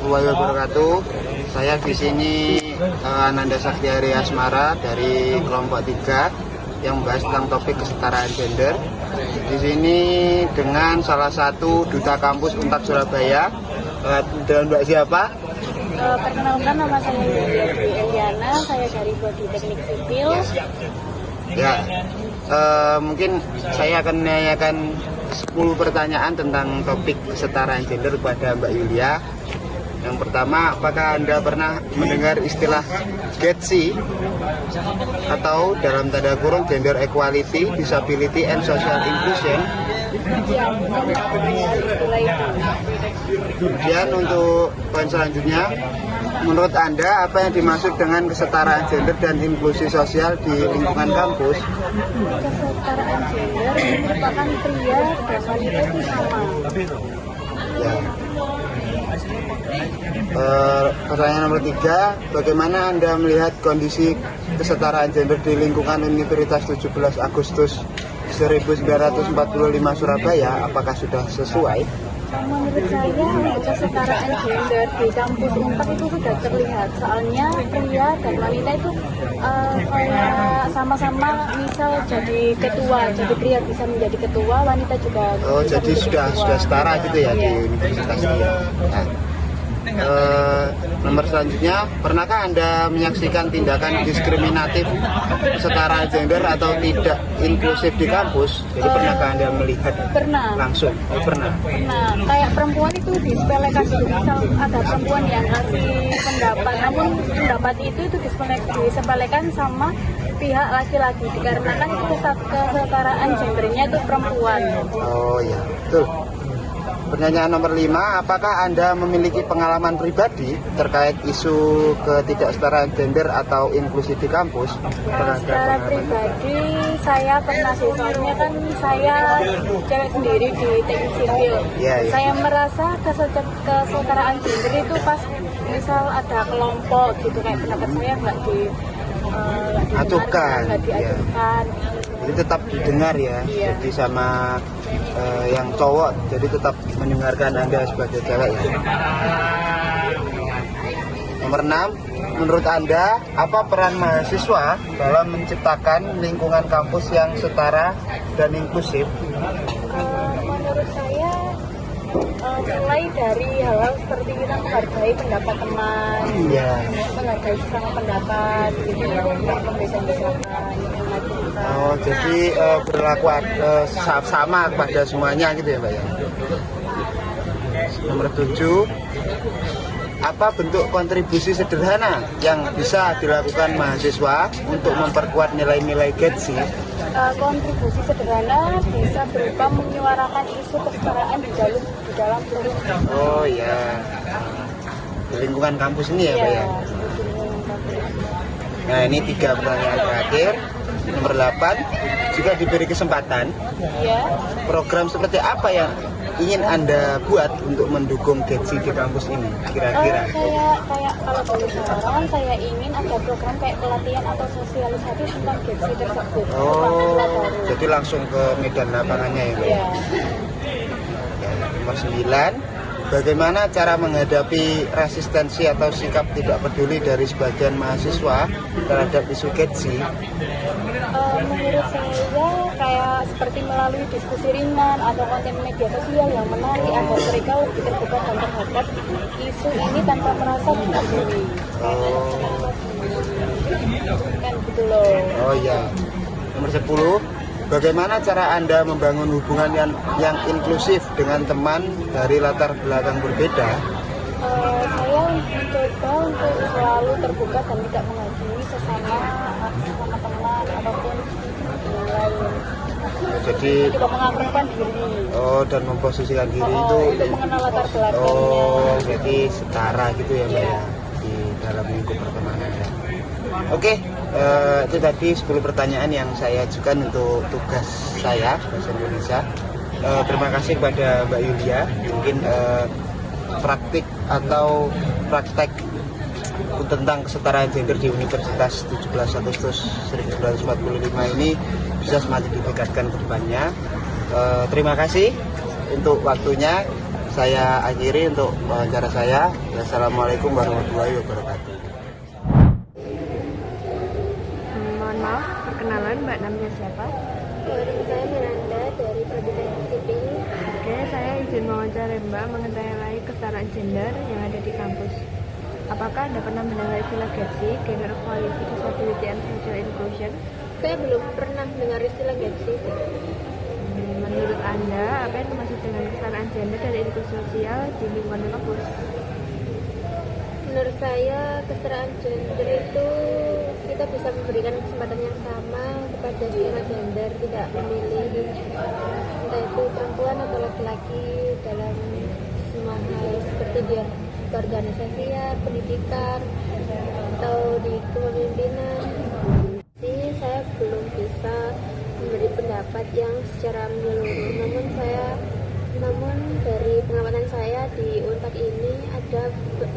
warahmatullahi wabarakatuh. Saya di sini Ananda Saktiari Asmara dari kelompok 3 yang membahas tentang topik kesetaraan gender. Di sini dengan salah satu duta kampus Unpad Surabaya. Dan Mbak siapa? Perkenalkan, nama saya Yulia Dwi Eliana, saya dari Prodi Teknik Sipil. Ya, mungkin saya akan menanyakan 10 pertanyaan tentang topik kesetaraan gender kepada Mbak Yulia. Yang pertama, apakah Anda pernah mendengar istilah GEDSI atau dalam tanda kurung Gender Equality, Disability and Social Inclusion? Ya, istilah itu. Kemudian untuk poin selanjutnya, menurut Anda apa yang dimaksud dengan kesetaraan gender dan inklusi sosial di lingkungan kampus? Kesetaraan gender merupakan pria dan wanita itu sama. Ya. Pertanyaan nomor 3, bagaimana Anda melihat kondisi kesetaraan gender di lingkungan Universitas 17 Agustus 1945 Surabaya? Apakah sudah sesuai? Menurut saya, kesetaraan gender di kampus Unpad itu sudah terlihat. Soalnya pria dan wanita itu kayak sama-sama misal jadi ketua. Jadi pria bisa menjadi ketua, wanita juga bisa Jadi menjadi sudah setara gitu ya, Iya. di universitas ini. Nomor selanjutnya, pernahkah Anda menyaksikan tindakan diskriminatif setara gender atau tidak inklusif di kampus? Jadi pernahkah Anda melihat Pernah. langsung? Pernah. Nah, kayak perempuan itu disepelekan dulu. Misal ada perempuan yang ngasih pendapat, namun pendapat itu disepelekan sama pihak laki-laki dikarenakan itu kesetaraan gendernya itu perempuan. Oh ya, betul. Pertanyaan nomor 5, apakah Anda memiliki pengalaman pribadi terkait isu ketidaksetaraan gender atau inklusi di kampus? Secara pribadi saya pernah sih, soalnya kan saya cewek sendiri di teknik sipil. Iya. Saya merasa kesetaraan gender itu pas misal ada kelompok gitu, kayak pendapat saya nggak Acuhkan, nggak diajukan. Jadi tetap didengar ya, Iya. jadi sama yang cowok, jadi tetap mendengarkan Anda sebagai cewek ya. Nomor 6, menurut Anda apa peran mahasiswa dalam menciptakan lingkungan kampus yang setara dan inklusif? Menurut saya mulai dari hal-hal seperti kita menghargai pendapat teman, Iya. menghargai sesama pendapat, gitu, tidak membeda-bedakan. Oh, jadi berlaku sama kepada semuanya gitu ya, Mbak ya. Nomor 7, apa bentuk kontribusi sederhana yang bisa dilakukan mahasiswa untuk memperkuat nilai-nilai GEDSI? Kontribusi sederhana bisa berupa menyuarakan isu kesetaraan di dalam seluruh. Oh ya, di lingkungan kampus ini ya, Mbak ya. Nah, ini 3 pertanyaan terakhir. Nomor 8, jika diberi kesempatan, Ya. program seperti apa yang ingin Anda buat untuk mendukung GEDSI di kampus ini kira-kira? Kayak kalau boleh saran, saya ingin ada program kayak pelatihan atau sosialisasi tentang GEDSI tersebut. Oh, jadi langsung ke medan lapangannya ya, Mbak? Ya. Ya, nomor 9, bagaimana cara menghadapi resistensi atau sikap tidak peduli dari sebagian mahasiswa terhadap isu GEDSI? Menurut saya kayak seperti melalui diskusi ringan atau konten media sosial yang menarik agar mereka lebih terbuka dan terhadap isu ini tanpa merasa dibully. Kan gitu loh. Oh ya. Nomor 10, bagaimana cara Anda membangun hubungan yang inklusif dengan teman dari latar belakang berbeda? Saya mencoba untuk selalu terbuka dan tidak menghakimi sesama teman ataupun yang lain. Jadi Juga mengagumkan diri. dan memposisikan diri itu Untuk mengenal latar belakangnya. jadi setara gitu ya, Mbak ya, di dalam lingkup pertemanan ya. Oke, itu tadi 10 pertanyaan yang saya ajukan untuk tugas saya bahasa Indonesia. Terima kasih kepada Mbak Yulia. Mungkin praktik tentang kesetaraan gender di Universitas 17 Agustus 1945 ini bisa semakin ditingkatkan ke depannya. Terima kasih untuk waktunya. saya akhiri untuk wawancara saya. Wassalamualaikum warahmatullahi wabarakatuh. Mohon maaf, perkenalan Mbak, namanya siapa? Saya Miranda dari Prodi Teknik Sipil. Oke, saya izin mewawancarai Mbak mengenai kesetaraan gender yang ada di kampus. Apakah Anda pernah mendengar istilah GEDSI, Gender Equality, Disability and Social Inclusion? Saya belum pernah dengar istilah GEDSI. Menurut Anda, apa yang dimaksud dengan kesetaraan gender dan inklusi sosial di lingkungan kampus? Menurut saya, kesetaraan gender itu kita bisa memberikan kesempatan yang sama kepada semua gender, tidak memilih entah itu perempuan atau laki-laki dalam semua hal seperti dia keorganisasian, pendidikan, atau di kepemimpinan. Jadi saya belum bisa memberi pendapat yang secara menyeluruh, namun dari pengamatan saya di Unpad ini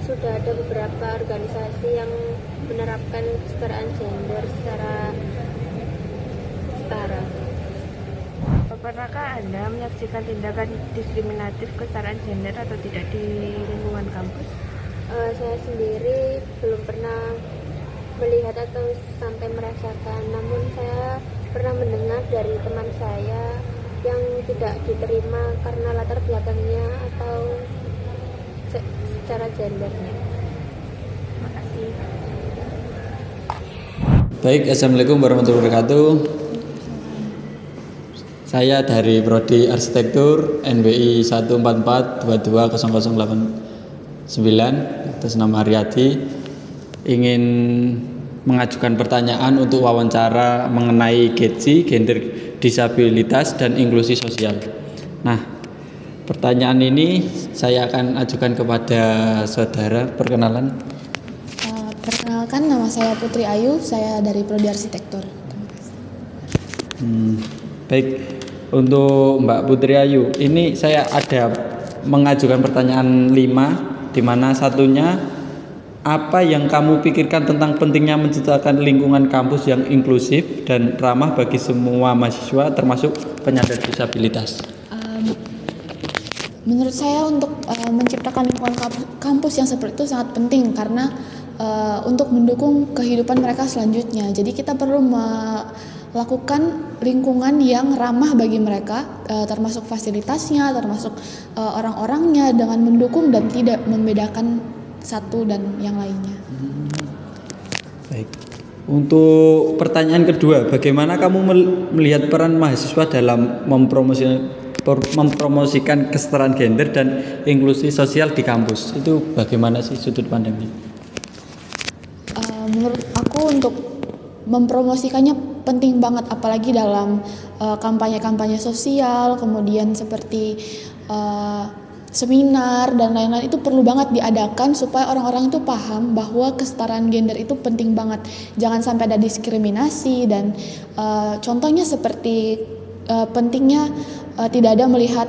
sudah ada beberapa organisasi yang menerapkan kesetaraan gender secara setara. Pernahkah Anda menyaksikan tindakan diskriminatif kesetaraan gender atau tidak di lingkungan kampus? Saya sendiri belum pernah melihat atau sampai merasakan, namun saya pernah mendengar dari teman saya yang tidak diterima karena latar belakangnya atau secara gendernya. Terima kasih. Baik, Assalamualaikum warahmatullahi wabarakatuh. Saya dari Prodi Arsitektur NBI 144220089 atas nama Riyadi, ingin mengajukan pertanyaan untuk wawancara mengenai GEDSI, gender disabilitas dan inklusi sosial. Nah, pertanyaan ini saya akan ajukan kepada saudara. Perkenalan. Perkenalkan, nama saya Putri Ayu, saya dari Prodi Arsitektur. Baik, untuk Mbak Putri Ayu, ini saya ada mengajukan pertanyaan 5, di mana satunya, apa yang kamu pikirkan tentang pentingnya menciptakan lingkungan kampus yang inklusif dan ramah bagi semua mahasiswa termasuk penyandang disabilitas? Menurut saya untuk menciptakan lingkungan kampus yang seperti itu sangat penting karena untuk mendukung kehidupan mereka selanjutnya. Jadi kita perlu melakukan lingkungan yang ramah bagi mereka, termasuk fasilitasnya, termasuk orang-orangnya, dengan mendukung dan tidak membedakan satu dan yang lainnya. Baik. Untuk pertanyaan kedua, bagaimana kamu melihat peran mahasiswa dalam mempromosikan kesetaraan gender dan inklusi sosial di kampus? Itu bagaimana sih sudut pandangnya? Menurut aku untuk mempromosikannya penting banget, apalagi dalam kampanye-kampanye sosial, kemudian seperti seminar dan lain-lain, itu perlu banget diadakan supaya orang-orang itu paham bahwa kesetaraan gender itu penting banget. Jangan sampai ada diskriminasi dan contohnya seperti pentingnya tidak ada melihat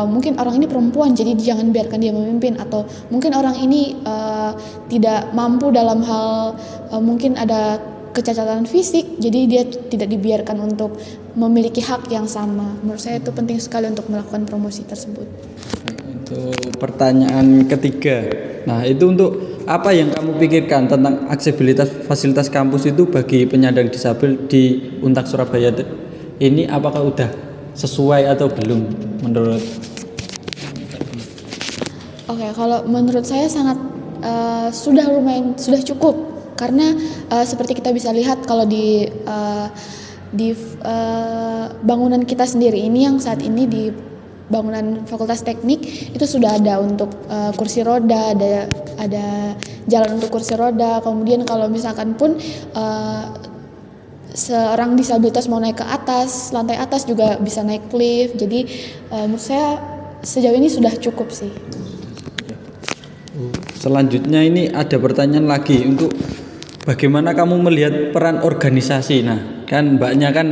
mungkin orang ini perempuan jadi jangan biarkan dia memimpin, atau mungkin orang ini tidak mampu dalam hal mungkin ada kecacatan fisik jadi dia tidak dibiarkan untuk memiliki hak yang sama. Menurut saya itu penting sekali untuk melakukan promosi tersebut. Untuk pertanyaan ketiga, nah itu untuk apa yang kamu pikirkan tentang aksesibilitas fasilitas kampus itu bagi penyandang disabel di Untak Surabaya ini, apakah udah sesuai atau belum menurut? Oke, kalau menurut saya sangat sudah cukup karena seperti kita bisa lihat kalau di bangunan kita sendiri ini yang saat ini di bangunan Fakultas Teknik itu sudah ada untuk kursi roda, ada jalan untuk kursi roda. Kemudian kalau misalkan pun seorang disabilitas mau naik ke atas, lantai atas juga bisa naik lift. Jadi menurut saya sejauh ini sudah cukup sih. Selanjutnya ini ada pertanyaan lagi, untuk bagaimana kamu melihat peran organisasi? Nah, kan mbaknya kan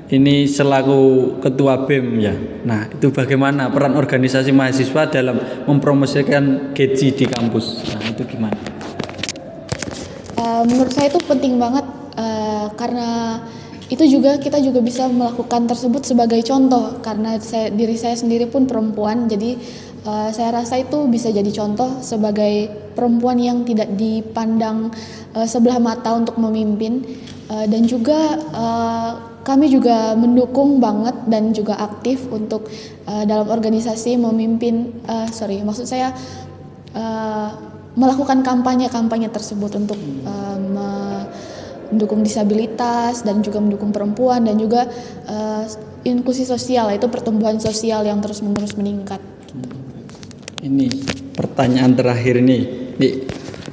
ini selaku ketua BEM ya. Nah, itu bagaimana peran organisasi mahasiswa dalam mempromosikan GEDSI di kampus? Nah, itu gimana? Menurut saya itu penting banget karena itu juga kita juga bisa melakukan tersebut sebagai contoh karena diri saya sendiri pun perempuan, jadi Saya rasa itu bisa jadi contoh sebagai perempuan yang tidak dipandang sebelah mata untuk memimpin. Dan juga kami juga mendukung banget dan juga aktif untuk dalam organisasi memimpin, maksud saya melakukan kampanye tersebut untuk mendukung disabilitas dan juga mendukung perempuan dan juga inklusi sosial, yaitu pertumbuhan sosial yang terus-menerus meningkat. Ini pertanyaan terakhir nih.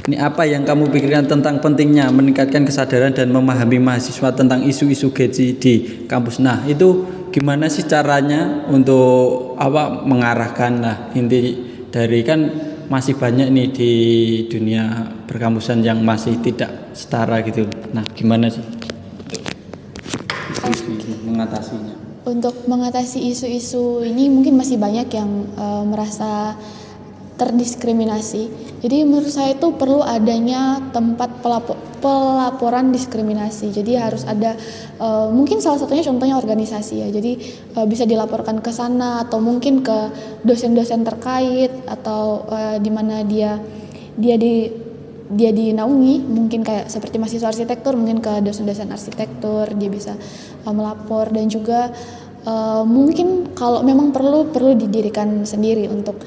Ini apa yang kamu pikirkan tentang pentingnya meningkatkan kesadaran dan memahami mahasiswa tentang isu-isu GEZI di kampus? Nah, itu gimana sih caranya untuk mengarahkan? Nah, inti dari kan masih banyak nih di dunia perkampusan yang masih tidak setara gitu. Nah, gimana sih isu-isu mengatasinya? Untuk mengatasi isu-isu ini mungkin masih banyak yang merasa terdiskriminasi. Jadi menurut saya itu perlu adanya tempat pelaporan diskriminasi. Jadi harus ada mungkin salah satunya contohnya organisasi ya. Jadi bisa dilaporkan ke sana atau mungkin ke dosen-dosen terkait atau di mana dia dinaungi, mungkin kayak seperti mahasiswa arsitektur, mungkin ke dosen-dosen arsitektur dia bisa melapor. Dan juga mungkin kalau memang perlu didirikan sendiri untuk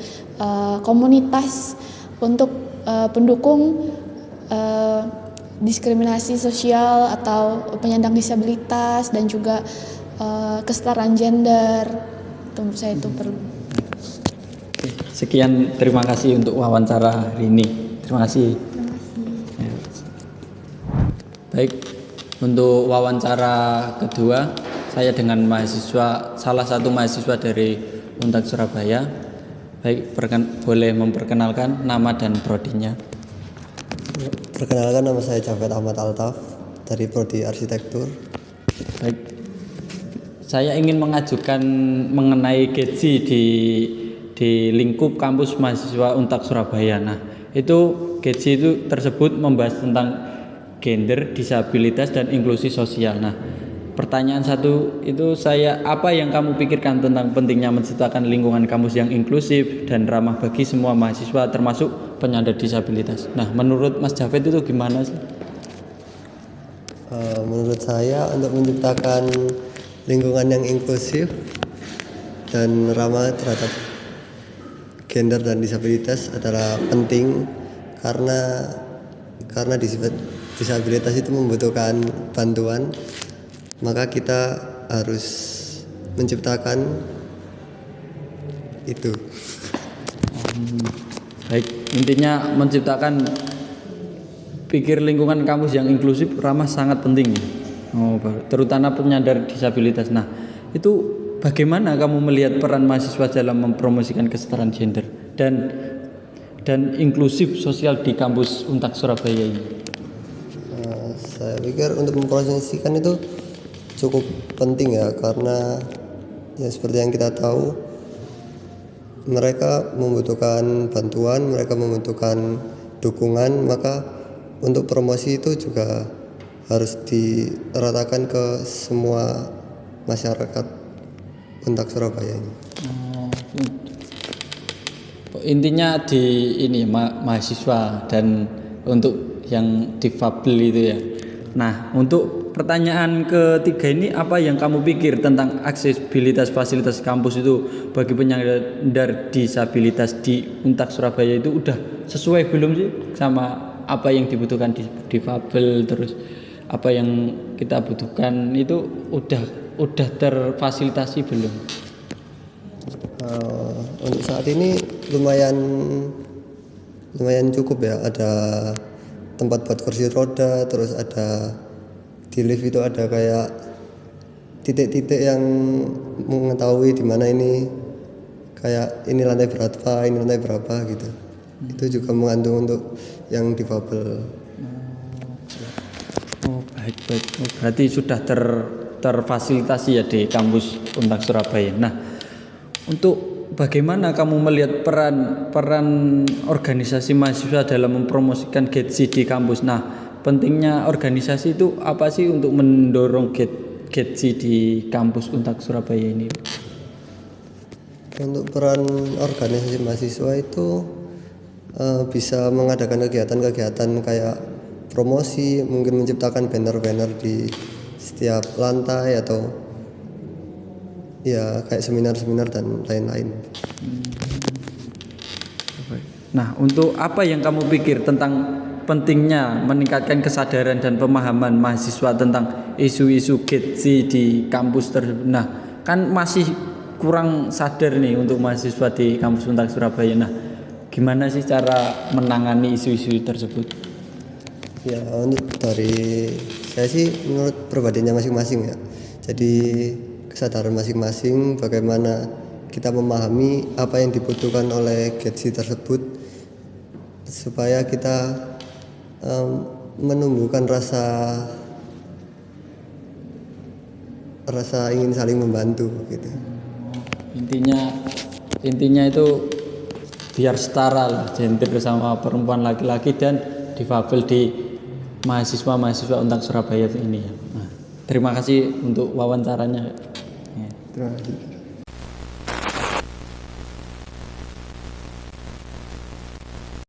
komunitas untuk pendukung diskriminasi sosial atau penyandang disabilitas dan juga kesetaraan gender. Itu menurut saya itu perlu. Sekian, terima kasih untuk wawancara hari ini. Terima kasih. Baik, untuk wawancara kedua saya dengan salah satu mahasiswa dari Untak Surabaya. Baik, boleh memperkenalkan nama dan prodinya. Perkenalkan, nama saya Javed Ahmad Altaf dari Prodi Arsitektur. Baik, saya ingin mengajukan mengenai GEZI di lingkup kampus mahasiswa Untak Surabaya. Nah, itu GEZI itu tersebut membahas tentang gender, disabilitas, dan inklusi sosial. Nah, pertanyaan satu itu apa yang kamu pikirkan tentang pentingnya menciptakan lingkungan kampus yang inklusif dan ramah bagi semua mahasiswa termasuk penyandang disabilitas. Nah, menurut Mas Javed itu gimana sih? Menurut saya untuk menciptakan lingkungan yang inklusif dan ramah terhadap gender dan disabilitas adalah penting karena disabilitas itu membutuhkan bantuan, maka kita harus menciptakan itu. Baik, intinya menciptakan pikir lingkungan kampus yang inklusif ramah sangat penting. Terutama penyandang disabilitas. Nah, itu bagaimana kamu melihat peran mahasiswa dalam mempromosikan kesetaraan gender dan inklusif sosial di kampus Untak Surabaya ini? Saya pikir untuk mempromosikan itu cukup penting ya, karena ya seperti yang kita tahu mereka membutuhkan bantuan, mereka membutuhkan dukungan, maka untuk promosi itu juga harus diratakan ke semua masyarakat Untak Surabaya ini. Intinya di ini mahasiswa dan untuk yang difabel itu ya. Nah, untuk pertanyaan ketiga ini, apa yang kamu pikir tentang aksesibilitas fasilitas kampus itu bagi penyandang disabilitas di Untak Surabaya itu udah sesuai belum sih sama apa yang dibutuhkan difabel, terus apa yang kita butuhkan itu udah terfasilitasi belum? Untuk saat ini lumayan cukup ya, ada tempat buat kursi roda, terus ada di lift itu ada kayak titik-titik yang mengetahui di mana ini kayak ini lantai berapa, ini lantai berapa gitu. Itu juga mengandung untuk yang difabel. Baik. Berarti sudah terfasilitasi ya di kampus Untak Surabaya. Nah, untuk bagaimana kamu melihat peran organisasi mahasiswa dalam mempromosikan GEZI di kampus? Nah, pentingnya organisasi itu apa sih untuk mendorong GEZI di kampus Untak Surabaya ini? Untuk peran organisasi mahasiswa itu bisa mengadakan kegiatan-kegiatan kayak promosi, mungkin menciptakan banner-banner di setiap lantai atau ya kayak seminar-seminar dan lain-lain. Nah, untuk apa yang kamu pikir tentang pentingnya meningkatkan kesadaran dan pemahaman mahasiswa tentang isu-isu GETSI di kampus tersebut? Nah, kan masih kurang sadar nih untuk mahasiswa di kampus Untak Surabaya. Nah, gimana sih cara menangani isu-isu tersebut? Ya, untuk dari saya sih menurut pribadinya masing-masing ya. Jadi kesadaran masing-masing bagaimana kita memahami apa yang dibutuhkan oleh GETSI tersebut supaya kita menumbuhkan rasa ingin saling membantu gitu. Intinya itu biar setara lah gender sama perempuan, laki-laki dan difabel di mahasiswa Untak Surabaya ini ya. Nah, terima kasih untuk wawancaranya. Terima kasih.